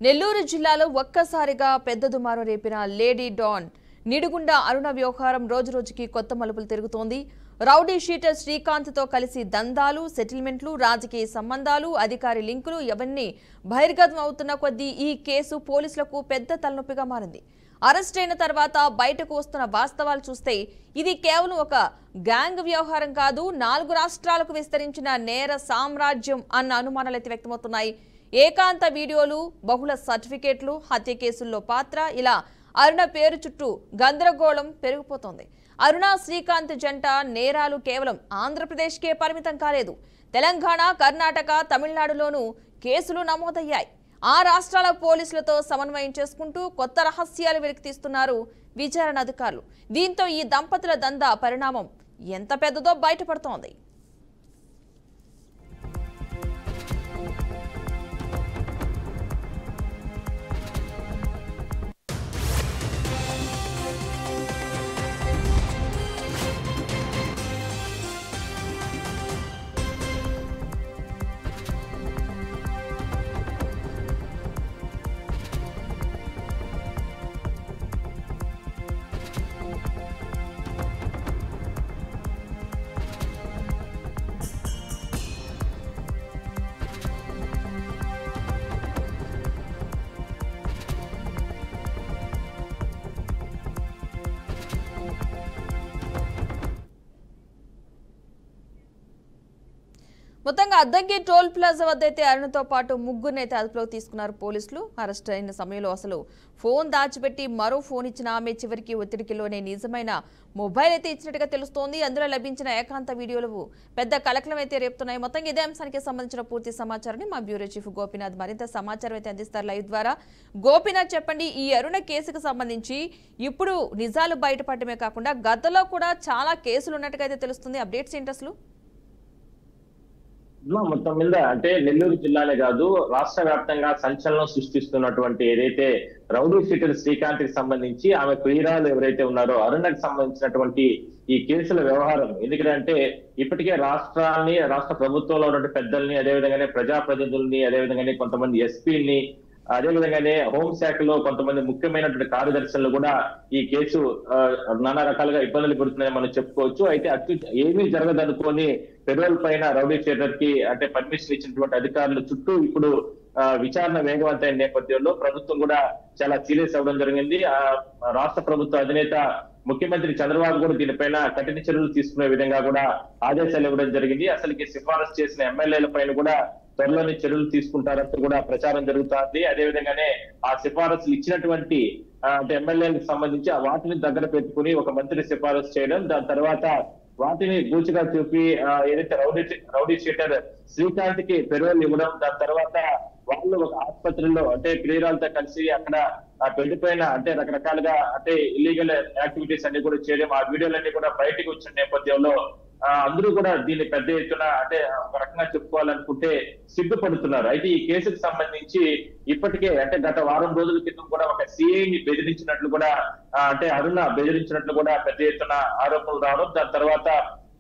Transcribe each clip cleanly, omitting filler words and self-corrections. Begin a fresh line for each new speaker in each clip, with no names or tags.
నెల్లూరు జిల్లాలో ఒక్కసారిగా పెద్ద దుమారం రేపిన లేడీ డాన్ నిడుగుండ అరుణ వ్యవహారం రోజురోజుకి కొత్త మలుపులు తిరుగుతోంది. రౌడీ షీటర్ శ్రీకాంత్తో కలిసి దందాలు, సెటిల్మెంట్లు, రాజకీయ సంబంధాలు, అధికారి లింకులు ఇవన్నీ బహిర్గతం అవుతున్న కొద్దీ ఈ కేసు పోలీసులకు పెద్ద తలనొప్పిగా మారింది. అరెస్ట్ అయిన తర్వాత బయటకు వస్తున్న వాస్తవాలు చూస్తే ఇది కేవలం ఒక గ్యాంగ్ వ్యవహారం కాదు, 4 రాష్ట్రాలకు విస్తరించిన నేర సామ్రాజ్యం అన్న అనుమానాలైతే వ్యక్తమవుతున్నాయి. ఏకాంత వీడియోలు, బహుళ సర్టిఫికేట్లు, హత్య కేసుల్లో పాత్ర, ఇలా అరుణ పేరు చుట్టూ గందరగోళం పెరిగిపోతోంది. అరుణ శ్రీకాంత్ జంట నేరాలు కేవలం ఆంధ్రప్రదేశ్కే పరిమితం కాలేదు. తెలంగాణ, కర్ణాటక, తమిళనాడులోనూ కేసులు నమోదయ్యాయి. ఆ రాష్ట్రాల పోలీసులతో సమన్వయం చేసుకుంటూ కొత్త రహస్యాలు వెలికితీస్తున్నారు విచారణ అధికారులు. దీంతో ఈ దంపతుల దందా పరిణామం ఎంత పెద్దదో బయటపడుతోంది. మొత్తంగా అద్దంకి టోల్ ప్లాజా వద్ద అయితే అరుణతో పాటు ముగ్గురిని అయితే అదుపులోకి తీసుకున్నారు పోలీసులు. అరెస్ట్ అయిన సమయంలో అసలు ఫోన్ దాచిపెట్టి మరో ఫోన్ ఇచ్చిన ఆమె చివరికి ఒత్తిడికిలోనే నిజమైన మొబైల్ అయితే ఇచ్చినట్టుగా తెలుస్తోంది. అందులో లభించిన ఏకాంత వీడియోలు పెద్ద కలకలం అయితే రేపుతున్నాయి. మొత్తంగా ఇదే అంశానికి సంబంధించిన పూర్తి సమాచారాన్ని మా బ్యూరో చీఫ్ గోపీనాథ్ మరింత సమాచారం అయితే అందిస్తారు లైవ్ ద్వారా. గోపీనాథ్, చెప్పండి, ఈ అరుణ కేసుకు సంబంధించి ఇప్పుడు నిజాలు బయటపడమే కాకుండా గతంలో కూడా చాలా కేసులు ఉన్నట్టుగా అయితే తెలుస్తుంది. అప్డేట్స్ ఏంటి అసలు?
మొత్తం మీద అంటే నెల్లూరు జిల్లానే కాదు, రాష్ట్ర వ్యాప్తంగా సంచలనం సృష్టిస్తున్నటువంటి ఏదైతే రౌడీ షీటర్ శ్రీకాంత్ కి సంబంధించి ఆమె ప్రియురాలు ఎవరైతే ఉన్నారో అరుణకు సంబంధించినటువంటి ఈ కేసుల వ్యవహారం. ఎందుకంటే ఇప్పటికే రాష్ట్ర ప్రభుత్వంలో ఉన్నటువంటి పెద్దల్ని, అదేవిధంగానే ప్రజాప్రతినిధుల్ని, అదేవిధంగానే కొంతమంది ఎస్పీని, అదేవిధంగానే హోంశాఖలో కొంతమంది ముఖ్యమైనటువంటి కార్యదర్శులు కూడా ఈ కేసు నానా రకాలుగా ఇబ్బందులు పడుతున్నాయని మనం చెప్పుకోవచ్చు. అయితే ఏమీ జరగదనుకొని పెరోల్ పైన రౌడీ షీటర్ కి అంటే పర్మిషన్ ఇచ్చినటువంటి అధికారుల చుట్టూ ఇప్పుడు విచారణ వేగవంతమైన నేపథ్యంలో ప్రభుత్వం కూడా చాలా సీరియస్ అవ్వడం జరిగింది. రాష్ట్ర ప్రభుత్వ అధినేత ముఖ్యమంత్రి చంద్రబాబు కూడా దీనిపైన కఠిన చర్యలు తీసుకునే విధంగా కూడా ఆదేశాలు ఇవ్వడం జరిగింది. అసలుకి సిఫారసు చేసిన ఎమ్మెల్యేల పైన కూడా త్వరలోనే చర్యలు తీసుకుంటారంటూ కూడా ప్రచారం జరుగుతోంది. అదేవిధంగానే ఆ సిఫారసులు ఇచ్చినటువంటి అంటే ఎమ్మెల్యేలకు సంబంధించి వాటిని దగ్గర పెట్టుకుని ఒక మంత్రి సిఫారసు చేయడం, దాని తర్వాత వాటిని బూచిగా చూపి ఏదైతే రౌడీ షీటర్ శ్రీకాంత్ కి పెరోల్ ఇవ్వడం, దాని తర్వాత వాళ్ళు ఒక ఆసుపత్రిలో అంటే ప్రియురాలతో కలిసి అక్కడ పెళ్లిపోయిన అంటే రకరకాలుగా అంటే ఇల్లీగల్ యాక్టివిటీస్ అన్ని కూడా చేయడం, ఆ వీడియోలన్నీ కూడా బయటకు వచ్చిన నేపథ్యంలో అందరూ కూడా దీన్ని పెద్ద ఎత్తున అంటే ఒక రకంగా చెప్పుకోవాలనుకుంటే సిగ్గుపడుతున్నారు. అయితే ఈ కేసుకు సంబంధించి ఇప్పటికే అంటే గత వారం రోజుల క్రితం కూడా ఒక సిఐని బెదిరించినట్లు కూడా అంటే అరుణ బెదిరించినట్లు కూడా పెద్ద ఎత్తున ఆరోపణలు రావడం, దాని తర్వాత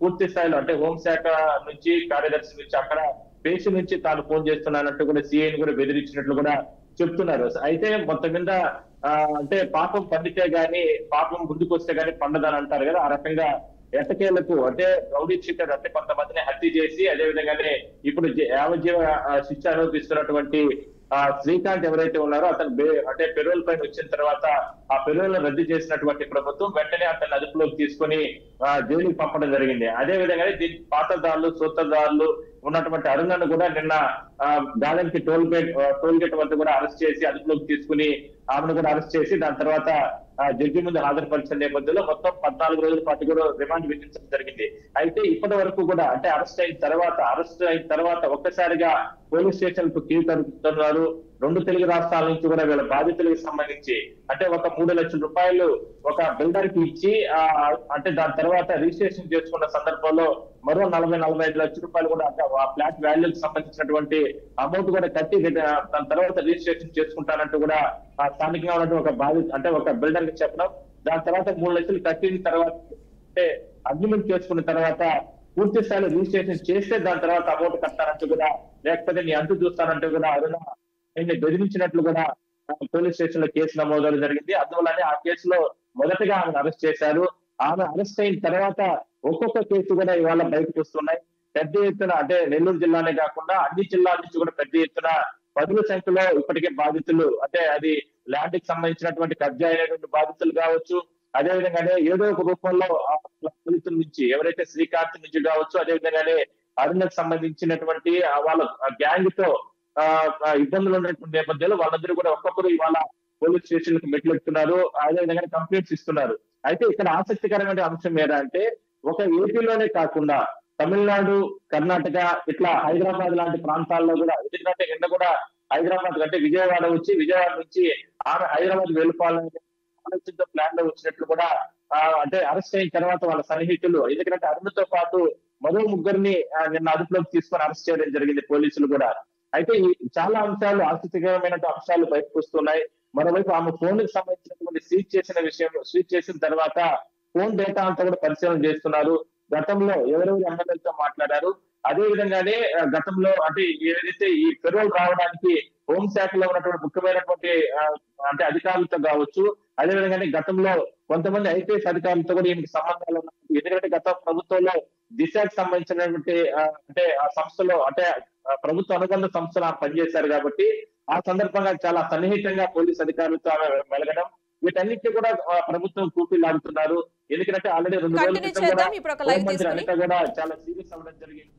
పూర్తి స్థాయిలో అంటే హోంశాఖ నుంచి కార్యదర్శి నుంచి అక్కడ పేషి నుంచి తాను ఫోన్ చేస్తున్నానంటూ కూడా సిఐని కూడా బెదిరించినట్లు కూడా చెప్తున్నారు. అయితే మొత్తం మీద అంటే పాపం పండితే గాని పాపం ముందుకు వస్తే గాని పండదని అంటారు కదా, ఆ రకంగా ఎట్టకేలకు అంటే రౌడీ షీటర్ అంటే కొంతమందిని హత్య చేసి అదేవిధంగానే ఇప్పుడు యావజ్జీవ శిక్ష అనుభవిస్తున్నటువంటి శ్రీకాంత్ ఎవరైతే ఉన్నారో అతను అంటే పెరోల్ పైన వచ్చిన తర్వాత ఆ పెరోల్ రద్దు చేసినటువంటి ప్రభుత్వం వెంటనే అతన్ని అదుపులోకి తీసుకొని జైలుకి పంపడం జరిగింది. అదే విధంగానే దీని పాత్రదారులు, సూత్రధారులు ఉన్నటువంటి అరుణను కూడా నిన్న గాలంకి టోల్ గేట్ వద్ద కూడా అరెస్ట్ చేసి అదుపులోకి తీసుకుని ఆమెను కూడా అరెస్ట్ చేసి దాని తర్వాత జడ్జి ముందు హాజరుపరిచిన నేపథ్యంలో మొత్తం 14 రోజుల పాటు కూడా రిమాండ్ విధించడం జరిగింది. అయితే ఇప్పటి వరకు కూడా అంటే అరెస్ట్ అయిన తర్వాత ఒక్కసారిగా పోలీస్ స్టేషన్ కు కీలు తరుపుతున్నారు. 2 తెలుగు రాష్ట్రాల నుంచి కూడా వీళ్ళ బాధితులకు సంబంధించి అంటే ఒక 3 లక్షల రూపాయలు ఒక బిల్డర్ కి ఇచ్చి అంటే దాని తర్వాత రిజిస్ట్రేషన్ చేసుకున్న సందర్భంలో మరో 40-45 లక్షల రూపాయలు కూడా అంటే ఆ ఫ్లాట్ వాల్యూకి సంబంధించినటువంటి అమౌంట్ కూడా కట్టి దాని తర్వాత రిజిస్ట్రేషన్ చేసుకుంటానంటూ కూడా స్థానికంగా ఉన్నటువంటి ఒక అంటే ఒక బిల్డర్ కి చెప్పడం, దాని తర్వాత 3 లక్షలు కట్టిన తర్వాత అంటే అగ్రిమెంట్ చేసుకున్న తర్వాత పూర్తి స్థాయిలో రిజిస్ట్రేషన్ చేస్తే దాని తర్వాత అమౌంట్ కట్టారంటూ కూడా, లేకపోతే నీ అంటూ చూస్తానంటూ కూడా అరుణ ఆయన్ని బెదిరించినట్లు కూడా పోలీస్ స్టేషన్ లో కేసు నమోదు జరిగింది. అందువల్లనే ఆ కేసులో మొదటగా ఆమెను అరెస్ట్ చేశారు. ఆమె అరెస్ట్ అయిన తర్వాత ఒక్కొక్క కేసు కూడా ఇవాళ బయటకు వస్తున్నాయి. పెద్ద ఎత్తున అంటే నెల్లూరు జిల్లానే కాకుండా అన్ని జిల్లాల నుంచి కూడా పెద్ద ఎత్తున పదుల సంఖ్యలో ఇప్పటికే బాధితులు అంటే అది ల్యాండ్ కి సంబంధించినటువంటి కబ్జా అయినటువంటి బాధితులు కావచ్చు, అదే విధంగానే ఏదో ఒక రూపంలో ఆ బాధితుల నుంచి ఎవరైతే శ్రీకాంత్ నుంచి కావచ్చు, అదే విధంగానే అరుణకు సంబంధించినటువంటి వాళ్ళ గ్యాంగ్ తో ఇబ్బందులు ఉన్నటువంటి నేపథ్యంలో వాళ్ళందరూ కూడా ఒక్కొక్కరు ఇవాళ పోలీస్ స్టేషన్ కు మెట్లెడుతున్నారు. అదే విధంగా కంప్లైంట్స్ ఇస్తున్నారు. అయితే ఇక్కడ ఆసక్తికరమైన అంశం ఏంటంటే ఒక ఏపీలోనే కాకుండా తమిళనాడు, కర్ణాటక ఇట్లా హైదరాబాద్ లాంటి ప్రాంతాల్లో కూడా ఎందుకంటే నిన్న కూడా హైదరాబాద్ అంటే విజయవాడ నుంచి ఆమె హైదరాబాద్ వెళ్ళిపోవాలని ఆలోచనతో ప్లాన్ లో వచ్చినట్లు కూడా అంటే అరెస్ట్ అయిన తర్వాత వాళ్ళ సన్నిహితులు ఎందుకంటే అరుణ్తో పాటు మరో ముగ్గురిని నిన్న అదుపులోకి తీసుకొని అరెస్ట్ చేయడం జరిగింది పోలీసులు కూడా. అయితే ఈ చాలా అంశాలు ఆసక్తికరమైన అంశాలు బయటకు వస్తున్నాయి. మరోవైపు ఆమె ఫోన్ కి సంబంధించినటువంటి సీజ్ చేసిన తర్వాత ఫోన్ డేటా అంతా కూడా పరిశీలన చేస్తున్నారు. గతంలో ఎవరెవరు ఎమ్మెల్యేలతో మాట్లాడారు, అదే విధంగానే గతంలో అంటే ఏదైతే ఈ పెరోల్ రావడానికి హోంశాఖలో ఉన్నటువంటి ముఖ్యమైనటువంటి అంటే అధికారులతో కావచ్చు, అదే విధంగానే గతంలో కొంతమంది ఐపీఎస్ అధికారులతో కూడా ఈయనకి సంబంధాలు ఉన్నాయి. ఎందుకంటే గత ప్రభుత్వంలో దిశకు సంబంధించినటువంటి అంటే ఆ సంస్థలో అంటే ప్రభుత్వ అనుబంధ సంస్థలు పనిచేశారు కాబట్టి ఆ సందర్భంగా చాలా సన్నిహితంగా పోలీస్ అధికారులతో ఆమె మెలగడం వీటన్నిటిని కూడా ప్రభుత్వం కూపీలాగుతున్నారు. ఎందుకంటే ఆల్రెడీ 2 రోజుల క్రితం కూడా హోంమంత్రి అనిత కూడా చాలా సీరియస్ అవ్వడం జరిగింది.